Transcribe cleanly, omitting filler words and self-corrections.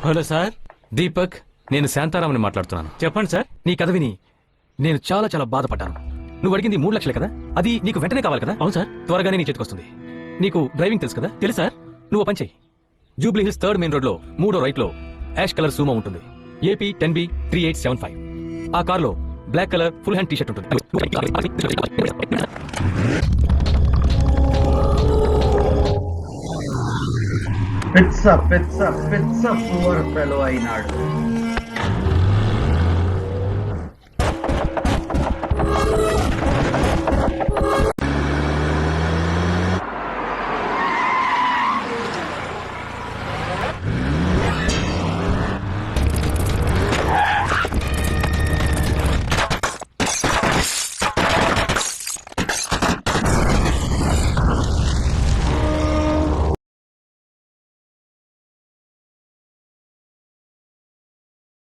Hello sir. Deepak, నేను శాంతారామని మాట్లాడుతున్నాను. చెప్పండి సార్. నీ కథ విని నేను చాలా చాలా బాధపడ్డాను. నువ్వు అడిగింది 3 లక్షలే కదా, అది నీకు వెంటనే కావాలి కదా? అవును సార్. త్వరగానే నీ చేతికి వస్తుంది. నీకు డ్రైవింగ్ తెలుసు కదా? తెలుసు సార్. నువ్వు పని చెయ్యి. Jubilee hills 3rd main road లో 3వ రైట్ లో యాష్ కలర్ సూమో ఉంటుంది. AP 10B3875. ఆ కార్ లో black colour full hand T-shirt ఉంటుంది. పిచ్చ పిచ్చ పిచ్చ పువర్ ఫెలో అయినాడు.